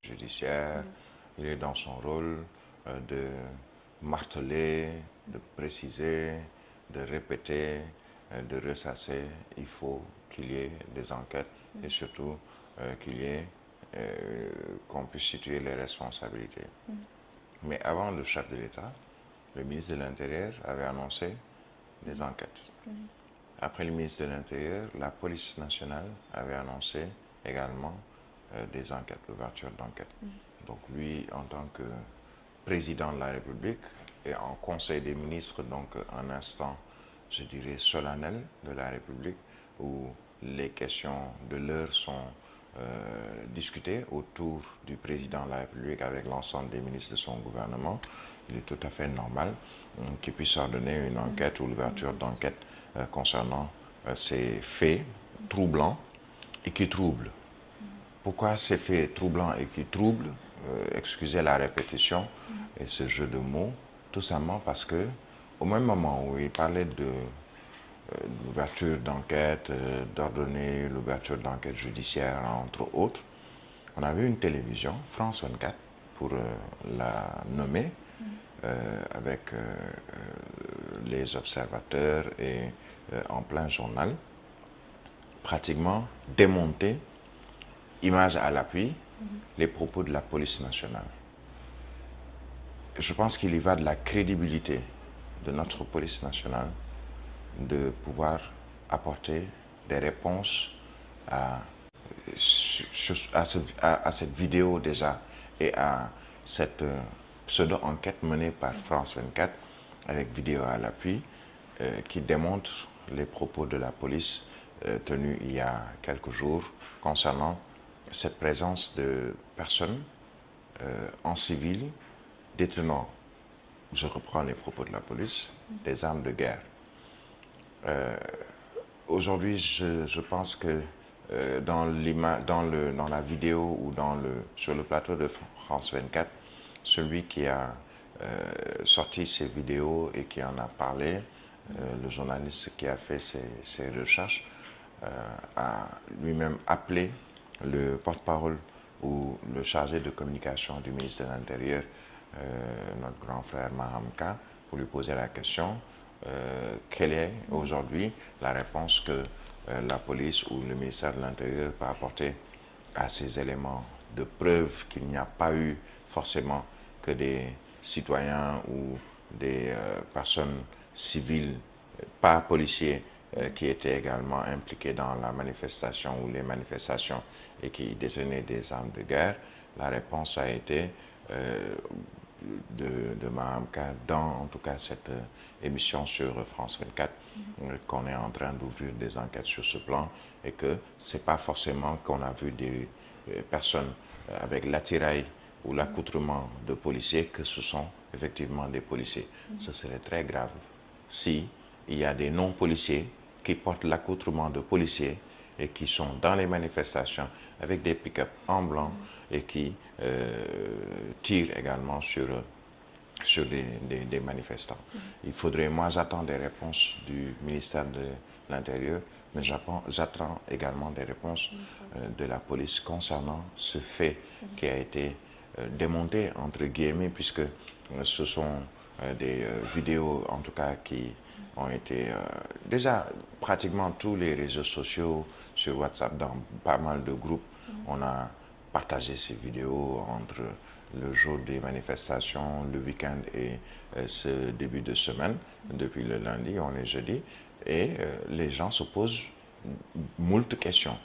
judiciaire. Il est dans son rôle de marteler, de préciser, de répéter, de ressasser. Il faut qu'il y ait des enquêtes et surtout qu'il y ait qu'on puisse situer les responsabilités. Mais avant le chef de l'État, le ministre de l'Intérieur avait annoncé des enquêtes. Après le ministre de l'Intérieur, la police nationale avait annoncé également des enquêtes, l'ouverture d'enquêtes. Donc lui, en tant que président de la République et en Conseil des ministres, donc un instant, je dirais, solennel de la République, où les questions de l'heure sont discutées autour du président de la République avec l'ensemble des ministres de son gouvernement, il est tout à fait normal qu'il puisse ordonner une enquête ou l'ouverture d'enquête concernant ces faits troublants et qui troublent. Pourquoi ces faits troublants et qui troublent, excusez la répétition et ce jeu de mots, tout simplement parce que au même moment où il parlait de l'ouverture d'enquête, d'ordonner l'ouverture d'enquête judiciaire, entre autres, on a vu une télévision, France 24, pour la nommer, avec les observateurs et en plein journal, pratiquement démonter, image à l'appui, les propos de la police nationale. Je pense qu'il y va de la crédibilité de notre police nationale de pouvoir apporter des réponses à cette vidéo déjà et à cette pseudo-enquête menée par France 24 avec vidéo à l'appui qui démontre les propos de la police tenus il y a quelques jours concernant cette présence de personnes en civil détenant, je reprends les propos de la police, des armes de guerre. Aujourd'hui, je pense que dans la vidéo ou sur le plateau de France 24, celui qui a sorti ces vidéos et qui en a parlé, le journaliste qui a fait ses recherches, a lui-même appelé le porte-parole ou le chargé de communication du ministère de l'Intérieur, notre grand frère Mahamka, pour lui poser la question quelle est aujourd'hui la réponse que la police ou le ministère de l'Intérieur peut apporter à ces éléments de preuve qu'il n'y a pas eu forcément que des citoyens ou des personnes civiles, pas policiers, qui étaient également impliqués dans la manifestation ou les manifestations et qui détenaient des armes de guerre. La réponse a été de Mahamka dans, en tout cas, cette émission sur France 24, qu'on est en train d'ouvrir des enquêtes sur ce plan et que c'est pas forcément qu'on a vu des personnes avec l'attirail ou l'accoutrement de policiers que ce sont effectivement des policiers. Ce serait très grave si il y a des non-policiers qui portent l'accoutrement de policiers et qui sont dans les manifestations avec des pick-up en blanc et qui tirent également sur des manifestants. Il faudrait, moi j'attends des réponses du ministère de l'Intérieur, mais j'attends également des réponses de la police concernant ce fait qui a été démonté, entre guillemets, puisque ce sont des vidéos, en tout cas, qui ont été déjà pratiquement tous les réseaux sociaux, sur WhatsApp, dans pas mal de groupes, on a partagé ces vidéos entre le jour des manifestations, le week-end et ce début de semaine, depuis le lundi, on est jeudi, et les gens se posent moult questions.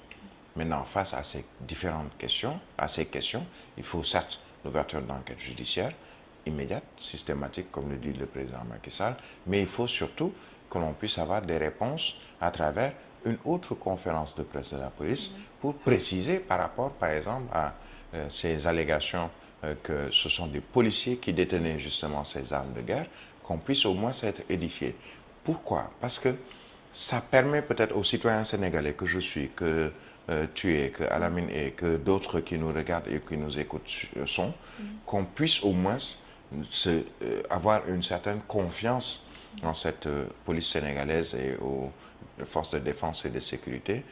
Maintenant, face à ces différentes questions, il faut certes l'ouverture d'enquête judiciaire immédiate, systématique, comme le dit le président Macky Sall, mais il faut surtout que l'on puisse avoir des réponses à travers une autre conférence de presse de la police pour préciser par rapport, par exemple, à ces allégations que ce sont des policiers qui détenaient justement ces armes de guerre, qu'on puisse au moins être édifié. Pourquoi? Parce que ça permet peut-être aux citoyens sénégalais que je suis, que tu es, que Alamine est, que d'autres qui nous regardent et qui nous écoutent sont, qu'on puisse au moins avoir une certaine confiance en cette police sénégalaise et aux forces de défense et de sécurité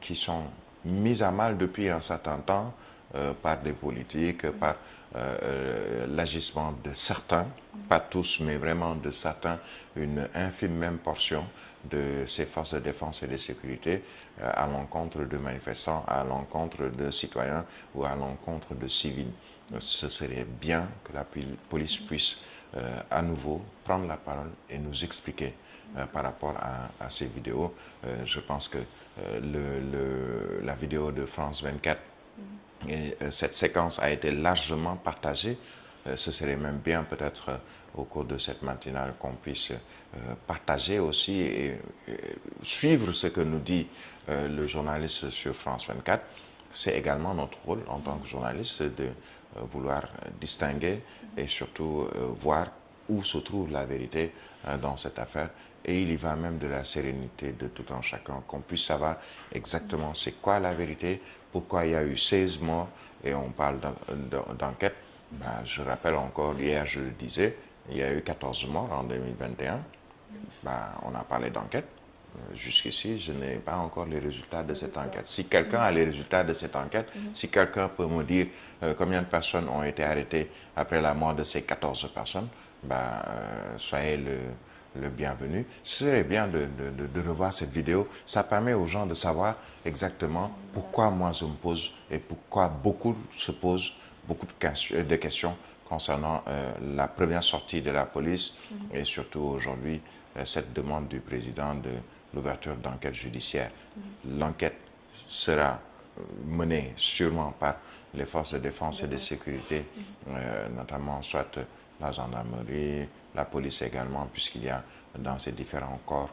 qui sont mises à mal depuis un certain temps par des politiques, par l'agissement de certains, pas tous, mais vraiment de certains, une infime même portion de ces forces de défense et de sécurité à l'encontre de manifestants, à l'encontre de citoyens ou à l'encontre de civils. Ce serait bien que la police puisse à nouveau prendre la parole et nous expliquer par rapport à ces vidéos. Je pense que la vidéo de France 24 et cette séquence a été largement partagée. Ce serait même bien peut-être au cours de cette matinale qu'on puisse partager aussi et suivre ce que nous dit le journaliste sur France 24. C'est également notre rôle en tant que journaliste de vouloir distinguer et surtout voir où se trouve la vérité dans cette affaire. Et il y va même de la sérénité de tout un chacun, qu'on puisse savoir exactement c'est quoi la vérité, pourquoi il y a eu 16 morts et on parle d'enquête. Ben, je rappelle encore, hier je le disais, il y a eu 14 morts en 2021. Ben, on a parlé d'enquête. Jusqu'ici, je n'ai pas encore les résultats de cette enquête. Si quelqu'un a les résultats de cette enquête, si quelqu'un peut me dire combien de personnes ont été arrêtées après la mort de ces 14 personnes, ben, soyez le bienvenu. Ce serait bien de revoir cette vidéo. Ça permet aux gens de savoir exactement pourquoi moi je me pose et pourquoi beaucoup se posent beaucoup de questions concernant la première sortie de la police et surtout aujourd'hui cette demande du président de l'ouverture d'enquête judiciaire. L'enquête sera menée sûrement par les forces de défense et de sécurité, notamment soit la gendarmerie, la police également, puisqu'il y a dans ces différents corps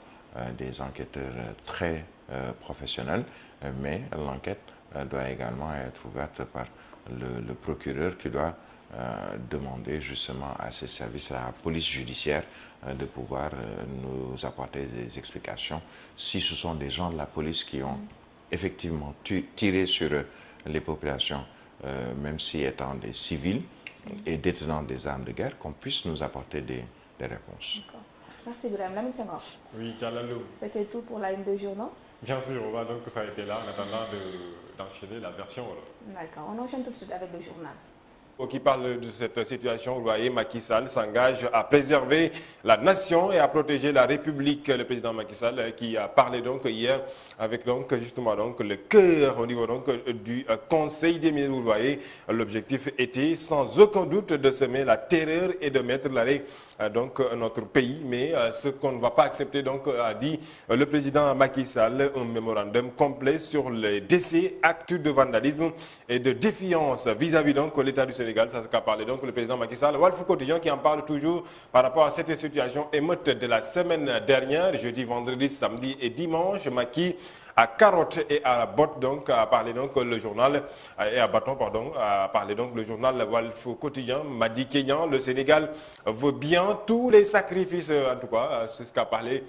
des enquêteurs très professionnels, mais l'enquête doit également être ouverte par le procureur qui doit demander justement à ces services, à la police judiciaire, de pouvoir nous apporter des explications si ce sont des gens de la police qui ont effectivement tiré sur les populations, même si étant des civils et détenant des armes de guerre, qu'on puisse nous apporter des réponses. Merci Birame. Lamine Senghor. Oui, Tchalalou. C'était tout pour la une de journaux. Bien sûr, on va donc ça a été là en attendant d'enchaîner la version. D'accord, on enchaîne tout de suite avec le journal. Qui parle de cette situation, vous voyez, Macky Sall s'engage à préserver la nation et à protéger la République. Le président Macky Sall qui a parlé donc hier avec donc justement donc le cœur au niveau donc du Conseil des ministres. Vous voyez, l'objectif était sans aucun doute de semer la terreur et de mettre l'arrêt donc notre pays. Mais ce qu'on ne va pas accepter donc a dit le président Macky Sall, un mémorandum complet sur les décès, actes de vandalisme et de défiance vis-à-vis donc l'État du Sénégal. Ça, ce qu'a parlé donc le président Macky Sall. Walf Quotidien qui en parle toujours par rapport à cette situation émeute de la semaine dernière, jeudi, vendredi, samedi et dimanche. Macky à carotte et à botte donc a parlé donc le journal et à bâton pardon a parlé donc le journal Walf Quotidien. Madi Kenyan, le Sénégal veut bien tous les sacrifices en tout cas, c'est ce qu'a parlé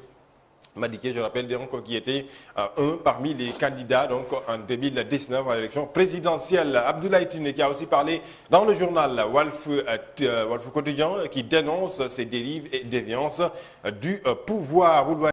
Madické, je rappelle donc, qui était un parmi les candidats donc en 2019 à l'élection présidentielle. Abdoulaye Tine qui a aussi parlé dans le journal Walf Quotidien qui dénonce ces dérives et déviances du pouvoir.